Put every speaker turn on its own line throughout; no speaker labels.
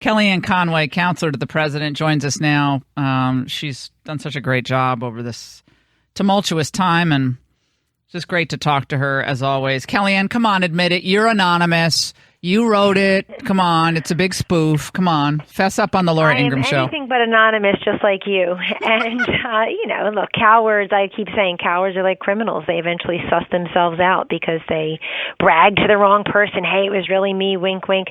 Kellyanne Conway, counselor to the president, joins us now. She's done such a great job over this tumultuous time, and it's just great to talk to her, as always. Kellyanne, come on, admit it. You're anonymous. You wrote it. Come on. It's a big spoof. Come on. Fess up on the Laura Ingraham Show.
I am anything but anonymous, just like you. And, look, cowards, I keep saying cowards are like criminals. They eventually suss themselves out because they brag to the wrong person. Hey, it was really me, wink, wink.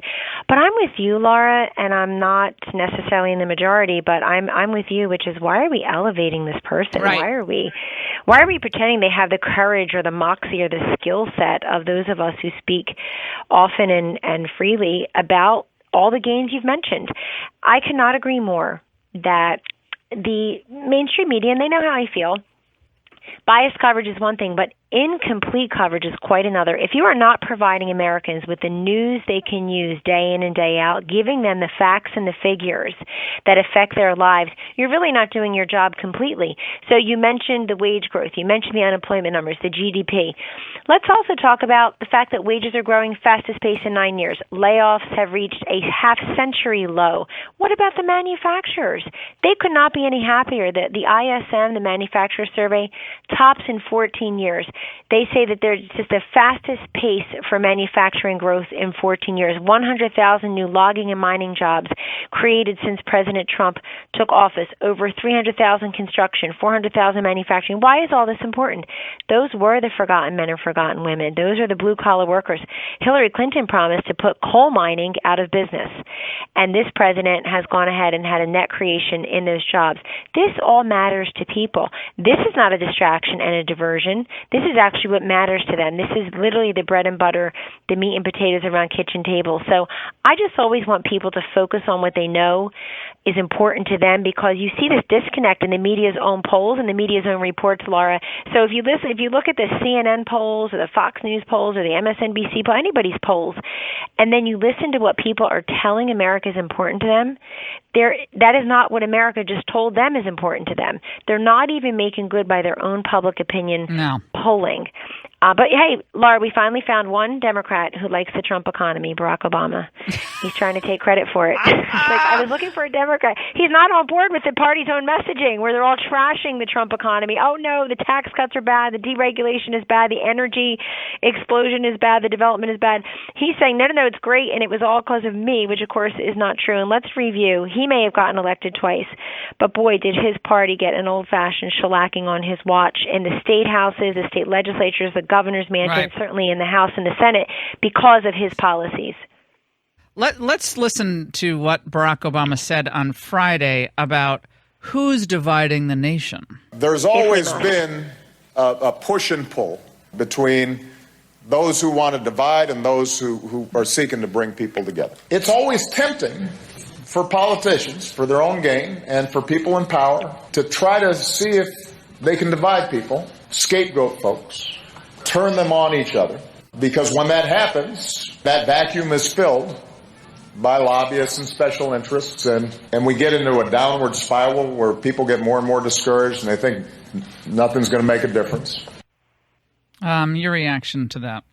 But I'm with you, Laura, and I'm not necessarily in the majority, but I'm with you, which is why are we elevating this person?
Right.
Why are we pretending they have the courage or the moxie or the skill set of those of us who speak often and freely about all the gains you've mentioned? I cannot agree more that the mainstream media, and they know how I feel, biased coverage is one thing, but incomplete coverage is quite another. If you are not providing Americans with the news they can use day in and day out, giving them the facts and the figures that affect their lives, you're really not doing your job completely. So you mentioned the wage growth. You mentioned the unemployment numbers, the GDP. Let's also talk about the fact that wages are growing fastest pace in 9 years. Layoffs have reached a half-century low. What about the manufacturers? They could not be any happier. The ISM, the manufacturer survey, tops in 14 years. They say that there's just the fastest pace for manufacturing growth in 14 years. 100,000 new logging and mining jobs created since President Trump took office. Over 300,000 construction, 400,000 manufacturing. Why is all this important? Those were the forgotten men and forgotten women. Those are the blue-collar workers. Hillary Clinton promised to put coal mining out of business. And this president has gone ahead and had a net creation in those jobs. This all matters to people. This is not a distraction and a diversion. This is actually what matters to them. This is literally the bread and butter, the meat and potatoes around kitchen tables. So I just always want people to focus on what they know is important to them, because you see this disconnect in the media's own polls and the media's own reports, Laura. So if you look at the CNN polls or the Fox News polls or the MSNBC poll, anybody's polls, and then you listen to what people are telling America is important to them, that is not what America just told them is important to them. They're not even making good by their own public opinion polling. But hey, Laura, we finally found one Democrat who likes the Trump economy, Barack Obama. He's trying to take credit for it. I was looking for a Democrat. He's not on board with the party's own messaging where they're all trashing the Trump economy. Oh, no, the tax cuts are bad. The deregulation is bad. The energy explosion is bad. The development is bad. He's saying, no, it's great, and it was all because of me, which, of course, is not true. And let's review. He may have gotten elected twice, but, boy, did his party get an old-fashioned shellacking on his watch in the state houses, the state legislatures, the governor's mansion, certainly in the House and the Senate, because of his policies.
Let's listen to what Barack Obama said on Friday about who's dividing the nation.
There's always been a push and pull between those who want to divide and those who are seeking to bring people together. It's always tempting for politicians, for their own gain, and for people in power to try to see if they can divide people, scapegoat folks, turn them on each other, because when that happens, that vacuum is filled by lobbyists and special interests, and we get into a downward spiral where people get more and more discouraged and they think nothing's going to make a difference.
Your reaction to that?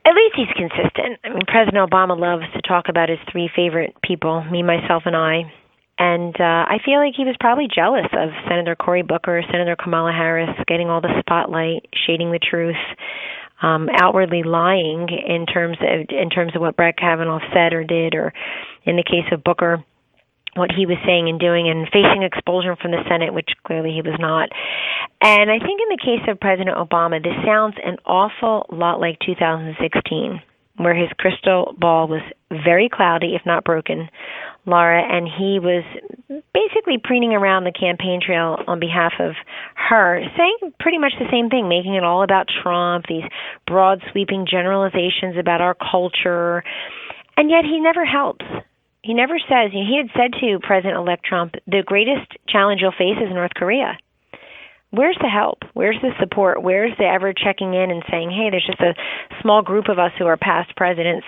At least he's consistent. I mean, President Obama loves to talk about his three favorite people, me, myself, and I. And I feel like he was probably jealous of Senator Cory Booker, Senator Kamala Harris, getting all the spotlight, shading the truth, outwardly lying in terms of what Brett Kavanaugh said or did, or in the case of Booker, what he was saying and doing, and facing expulsion from the Senate, which clearly he was not. And I think in the case of President Obama, this sounds an awful lot like 2016, where his crystal ball was very cloudy, if not broken, Laura, and he was basically preening around the campaign trail on behalf of her, saying pretty much the same thing, making it all about Trump, these broad sweeping generalizations about our culture, and yet he never helps. He never says, he had said to President-elect Trump, the greatest challenge you'll face is North Korea. Where's the help? Where's the support? Where's the ever checking in and saying, hey, there's just a small group of us who are past presidents.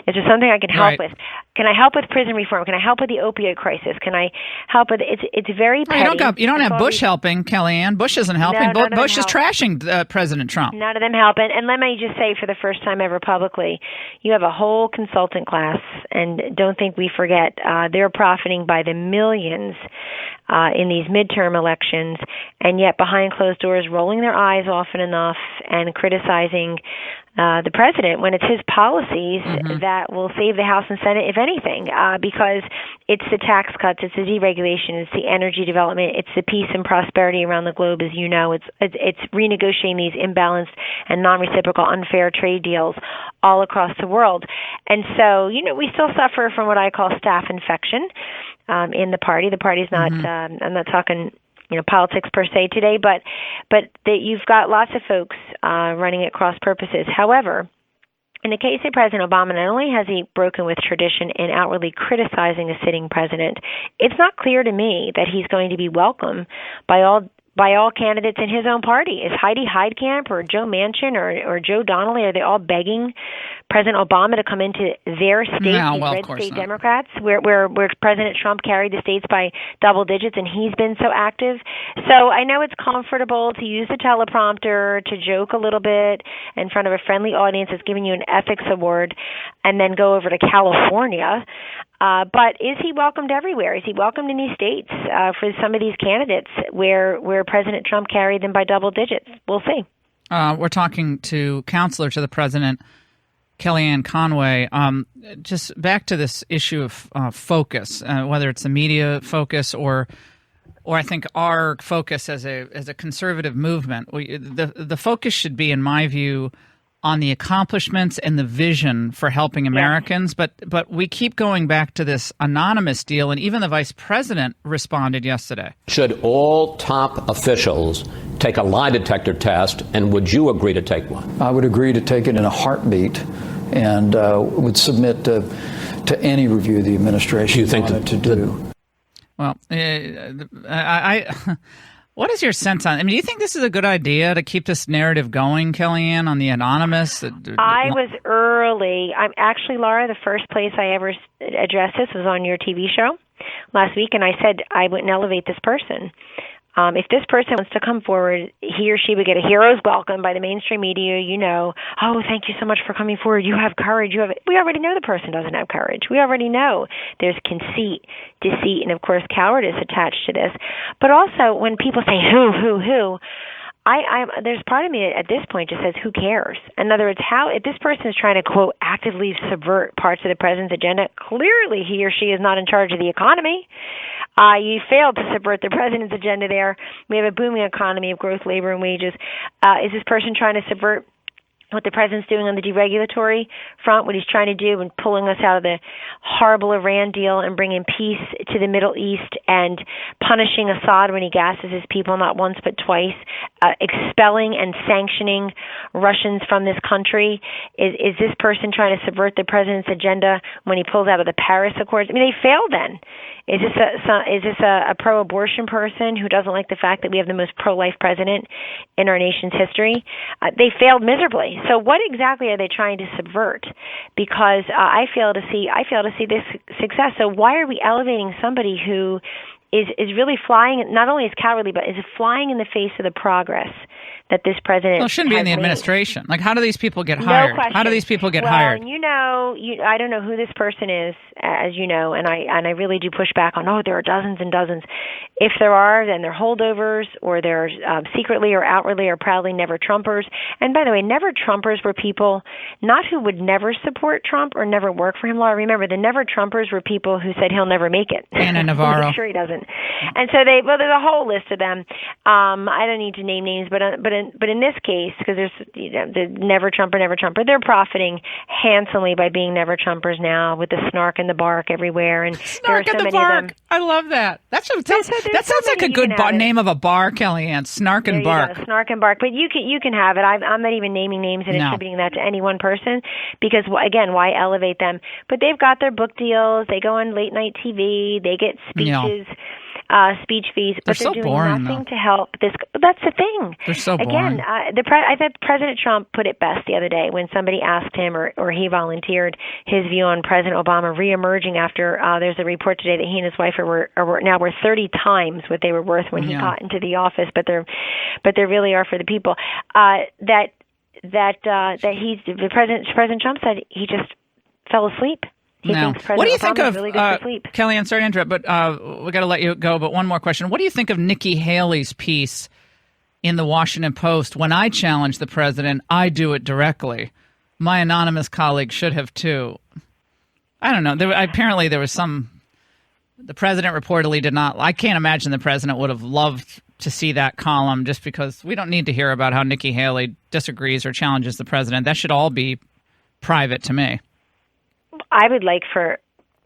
Is there something I can help with? Can I help with prison reform? Can I help with the opioid crisis? Can I help with it's very petty.
You don't have Bush helping, Kellyanne. Bush isn't helping.
No,
Bush is trashing President Trump.
None of them help. And let me just say, for the first time ever publicly, you have a whole consultant class, and don't think we forget, they're profiting by the millions in these midterm elections, and yet behind closed doors rolling their eyes often enough and criticizing the president when it's his policies that will save the House and Senate, if anything, because it's the tax cuts, it's the deregulation, it's the energy development, it's the peace and prosperity around the globe, as you know. It's renegotiating these imbalanced and non-reciprocal unfair trade deals all across the world. And so, we still suffer from what I call staff infection in the party. The party's not, I'm not talking politics per se today, but that you've got lots of folks running at cross purposes. However, in the case of President Obama, not only has he broken with tradition in outwardly criticizing a sitting president, it's not clear to me that he's going to be welcome by all candidates in his own party. Is Heidi Heitkamp or Joe Manchin or Joe Donnelly, are they all begging President Obama to come into their state, red state Democrats, where President Trump carried the states by double digits and he's been so active? So I know it's comfortable to use the teleprompter, to joke a little bit in front of a friendly audience that's giving you an ethics award, and then go over to California. But is he welcomed everywhere? Is he welcomed in these states for some of these candidates where President Trump carried them by double digits? We'll see.
We're talking to counselor to the president, Kellyanne Conway. Just back to this issue of focus, whether it's the media focus or I think our focus as a conservative movement. The focus should be, in my view, on the accomplishments and the vision for helping Americans. But we keep going back to this anonymous deal, and even the vice president responded yesterday.
Should all top officials take a lie detector test, and would you agree to take one?
I would agree to take it in a heartbeat, and would submit to any review the administration wanted to do.
Well, what is your sense on? Do you think this is a good idea to keep this narrative going, Kellyanne, on the anonymous?
I was early. I'm actually, Laura, the first place I ever addressed this was on your TV show last week, and I said I wouldn't elevate this person. If this person wants to come forward, he or she would get a hero's welcome by the mainstream media. Oh, thank you so much for coming forward. You have courage. We already know the person doesn't have courage. We already know there's conceit, deceit, and of course cowardice attached to this. But also when people say who, there's part of me at this point just says, who cares? In other words, if this person is trying to, quote, actively subvert parts of the president's agenda, clearly he or she is not in charge of the economy. You failed to subvert the president's agenda there. We have a booming economy of growth, labor, and wages. Is this person trying to subvert what the president's doing on the deregulatory front, what he's trying to do and pulling us out of the horrible Iran deal and bringing peace to the Middle East and punishing Assad when he gasses his people not once but twice, expelling and sanctioning Russians from this country? Is this person trying to subvert the president's agenda when he pulls out of the Paris Accords? They failed then. Is this a pro-abortion person who doesn't like the fact that we have the most pro-life president in our nation's history? They failed miserably. So what exactly are they trying to subvert? Because I fail to see this success. So why are we elevating somebody who is really flying, not only is cowardly, but is flying in the face of the progress that this president
it shouldn't be in the administration. How do these people get hired?
No question.
How do these people get hired?
I don't know who this person is, as you know, and I really do push back on, there are dozens and dozens. If there are, then they're holdovers, or they're secretly or outwardly or proudly never-Trumpers. And by the way, never-Trumpers were people not who would never support Trump or never work for him. Laura, remember, the never-Trumpers were people who said he'll never make it.
Anna Navarro.
I'm sure he doesn't. And so there's a whole list of them. I don't need to name names, but in this case, because there's the never-Trumper, they're profiting handsomely by being never-Trumpers now with the snark and the bark everywhere. And
snark
there are so
and the
many
bark.
of them.
I love that. That sounds like a good name of a bar, Kellyanne. Snark and bark.
Snark and bark. But you can have it. I'm not even naming names and attributing that to any one person because, again, why elevate them? But they've got their book deals. They go on late night TV. They get speeches. speech fees,
They're
but they're
so
doing
boring,
nothing
though.
to help this. But that's the thing.
They're so boring.
Again, I thought President Trump put it best the other day when somebody asked him, or he volunteered his view on President Obama reemerging after there's a report today that he and his wife are now worth 30 times what they were worth when he got into the office. But they really are for the people. That President Trump said he just fell asleep. He thinks President
what do you
Obama
think of
really goes to sleep.
Kellyanne? Sorry to interrupt, but we got to let you go. But one more question: what do you think of Nikki Haley's piece in the Washington Post? When I challenge the president, I do it directly. My anonymous colleague should have too. I don't know. Apparently, there was some. The president reportedly did not. I can't imagine the president would have loved to see that column, just because we don't need to hear about how Nikki Haley disagrees or challenges the president. That should all be private to me.
I would like for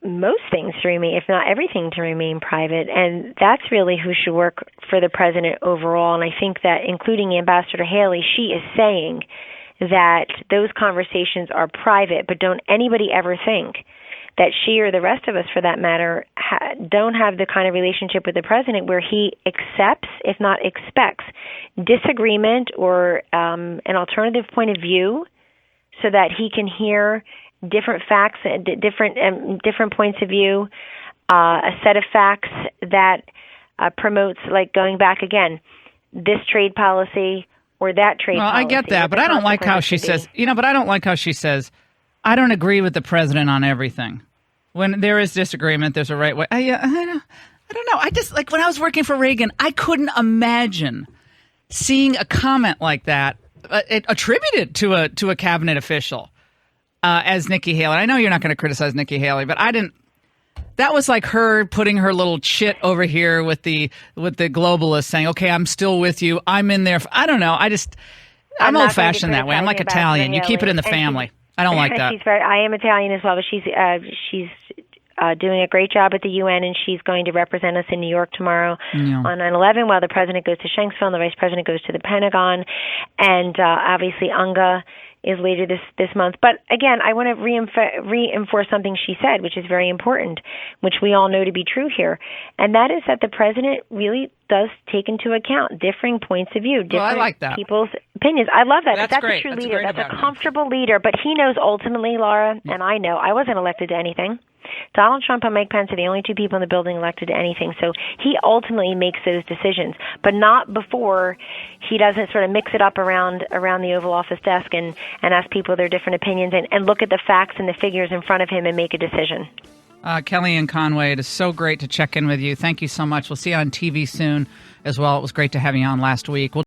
most things to remain, if not everything, to remain private. And that's really who should work for the president overall. And I think that, including Ambassador Haley, she is saying that those conversations are private, but don't anybody ever think that she, or the rest of us for that matter, don't have the kind of relationship with the president where he accepts, if not expects, disagreement or an alternative point of view so that he can hear different facts, different points of view, a set of facts that promotes, like, going back again, this trade policy or that trade policy.
I get that, but I don't like how she says, but I don't like how she says, I don't agree with the president on everything. When there is disagreement, there's a right way. I don't know. I just, like, when I was working for Reagan, I couldn't imagine seeing a comment like that attributed to a cabinet official. As Nikki Haley. I know you're not going to criticize Nikki Haley, but I didn't. That was like her putting her little chit over here with the globalists, saying, "Okay, I'm still with you. I'm in there." I don't know. I'm old fashioned that way. I'm like Italian. You keep it in the family. I don't like that.
I am Italian as well, but she's doing a great job at the UN, and she's going to represent us in New York tomorrow on 9/11, while the president goes to Shanksville and the vice president goes to the Pentagon, and obviously UNGA is later this month. But again, I want to reinforce something she said, which is very important, which we all know to be true here, and that is that the president really does take into account differing points of view, different people's opinions. I love that. That's
great.
A true leader. That's a comfortable leader. But he knows ultimately, Laura, and I know, I wasn't elected to anything. Donald Trump and Mike Pence are the only two people in the building elected to anything. So he ultimately makes those decisions, but not before he doesn't sort of mix it up around the Oval Office desk and ask people their different opinions and look at the facts and the figures in front of him and make a decision.
Kellyanne Conway, it is so great to check in with you. Thank you so much. We'll see you on TV soon as well. It was great to have you on last week.